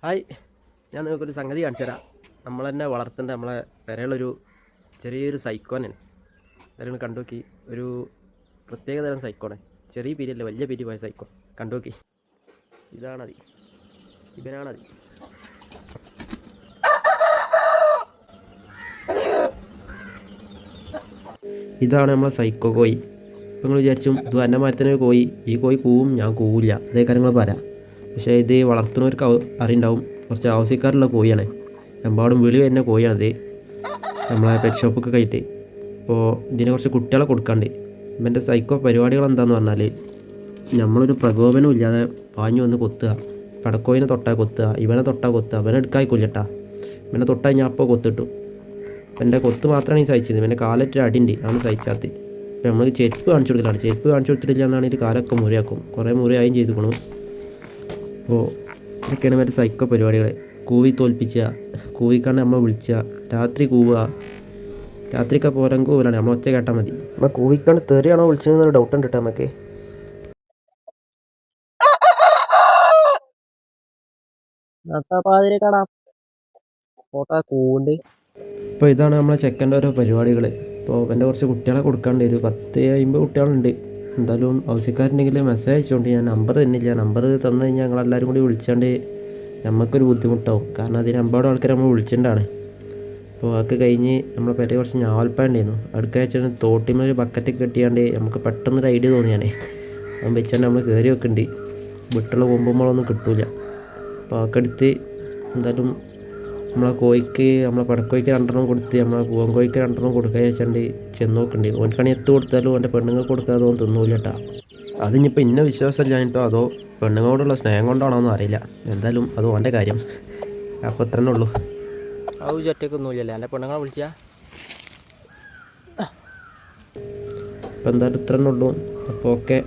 Hi, ഞാൻ നിങ്ങൾക്കൊരു സംഗതി കാണിച്ചു തരാം. നമ്മൾ തന്നെ വളർത്തേണ്ട നമ്മളെ പെരയുള്ളൊരു ചെറിയൊരു സൈക്കോനാണ്. എന്തായാലും കണ്ടു നോക്കി. ഒരു പ്രത്യേക തരം സൈക്കോണ്. ചെറിയ പീരിയല്ല, വലിയ പീരി പോയ സൈക്കോ. കണ്ടു നോക്കി. ഇതാണതി, ഇവനാണതി. ഇതാണ് നമ്മളെ സൈക്കോ കോയി. ഇപ്പം നിങ്ങൾ വിചാരിച്ചും ഇത് എൻ്റെ മരത്തിനൊരു കോയി, ഈ കോയി കൂവും, ഞാൻ കൂവില്ല, അതേ കാര്യങ്ങൾ പറയാം. പക്ഷേ ഇത് വളർത്തുന്നവർക്ക് അറിയുണ്ടാവും, കുറച്ച് ആവശ്യക്കാരുള്ള കോഴിയാണ്. എമ്പാടും വിളി വരുന്ന കോഴിയാണിത്, നമ്മളെ പെറ്റ് ഷോപ്പൊക്കെ കഴിയിട്ട്. അപ്പോൾ ഇതിനെ കുറച്ച് കുട്ടികളെ കൊടുക്കാണ്ട്. ഇവൻ്റെ സൈക്കോ പരിപാടികൾ എന്താണെന്ന് പറഞ്ഞാൽ, നമ്മളൊരു പ്രകോപനം ഇല്ലാതെ പാഞ്ഞു വന്ന് കൊത്തുക, പടക്കോയിനെ തൊട്ടാൽ കൊത്തുക, ഇവനെ തൊട്ടാൽ കൊത്തുക, അവനെ എടുക്കായി കൊല്ലട്ടാ. ഇവനെ തൊട്ടാൽ ഞാൻ അപ്പോൾ കൊത്തിട്ടു. എൻ്റെ കൊത്ത് മാത്രമാണ് ഈ സഹിച്ചത്. ഇവൻ്റെ കാലൊരു അടിയുണ്ട്, അവന് സഹിച്ചാത്തി. അപ്പോൾ നമ്മൾ ചെരുപ്പ് കാണിച്ചു കൊടുക്കലാണ്. ചെരുപ്പ് കാണിച്ചു കൊടുത്തിട്ടില്ല എന്നാണെങ്കിൽ കാലൊക്കെ മുറിയാക്കും. കുറേ മുറിയായും ചെയ്തുക്കണം. അപ്പോൾ ഇതൊക്കെയാണ് മറ്റേ സൈക്കോ പരിപാടികൾ. കൂവി തോൽപ്പിക്കുക, കൂവിക്കാണ്ട് നമ്മൾ വിളിക്കുക, രാത്രി കൂവുക. രാത്രിയൊക്കെ പോരാൻ കൂവലാണ്, നമ്മൾ ഒച്ച കേട്ടാൽ മതി. നമ്മൾ കൂവിക്കാണ്ട് തെറിയാണോ വിളിച്ചതെന്നൊരു ഡൗട്ട് ഉണ്ട് കേട്ടോ നമുക്ക്. ഇപ്പോൾ ഇതാണ് നമ്മളെ ചെക്കൻ്റെ ഓരോ പരിപാടികൾ. ഇപ്പോൾ എൻ്റെ കുറച്ച് കുട്ടികളെ കൊടുക്കാണ്ട്, ഒരു 10-50 കുട്ടികളുണ്ട്. എന്തായാലും ആവശ്യക്കാരുണ്ടെങ്കിൽ മെസ്സേജ് അയച്ചുകൊണ്ട്. ഞാൻ നമ്പർ തന്നില്ല, നമ്പർ തന്നു കഴിഞ്ഞാൽ ഞങ്ങളെല്ലാവരും കൂടി വിളിച്ചാണ്ട് നമുക്കൊരു ബുദ്ധിമുട്ടാവും. കാരണം അതിന് 50 ആൾക്കാർ നമ്മൾ വിളിച്ചിട്ടുണ്ടാണ്. അപ്പോൾ അതൊക്കെ കഴിഞ്ഞ് നമ്മളെ പേരെ കുറച്ച് ഞാവൽപ്പഴണ്ടായിരുന്നു, അടുക്ക വെച്ചാൽ തോട്ടിമേൽ ബക്കറ്റ് കെട്ടിയാണ്ട് നമുക്ക് പെട്ടെന്നൊരു ഐഡിയ തോന്നിയാണേ. അവൻ വെച്ചാണ്ട് നമ്മൾ കയറി വെക്കുന്നുണ്ട്. വിട്ടുള്ള കൊമ്പുമ്പോഴൊന്നും കിട്ടില്ല. അപ്പോൾ അതൊക്കെ എടുത്ത് എന്തായാലും നമ്മളെ കോഴിക്ക്, നമ്മളെ പടക്കോയ്ക്ക് 2 കൊടുത്ത്, നമ്മളെ പൂവൻകോയ്ക്ക് 2 കൊടുക്കുക വെച്ചാണ്ട് ചെന്ന് നോക്കുന്നുണ്ട്. ഓൻക്കണി എത്ത് കൊടുത്താലും ഓൻ്റെ പെണ്ണുങ്ങൾക്ക് കൊടുക്കാതെ ഓൻ തിന്നൂല കേട്ടോ. അതിനിപ്പോൾ ഇന്ന വിശ്വാസം ഇല്ലാഞ്ഞിട്ടോ അതോ പെണ്ണുങ്ങളോടുള്ള സ്നേഹം കൊണ്ടാണോ എന്ന് അറിയില്ല. എന്തായാലും അത് ഓൻ്റെ കാര്യം. അപ്പോൾ ഇത്രന്നെ ഉള്ളൂ. ഒറ്റക്കൊന്നുമില്ലല്ലേ എൻ്റെ പെണ്ണുങ്ങളെ വിളിച്ചാൽ. അപ്പോൾ എന്തായാലും ഇത്രന്നെ ഉള്ളൂ. അപ്പോൾ ഓക്കെ.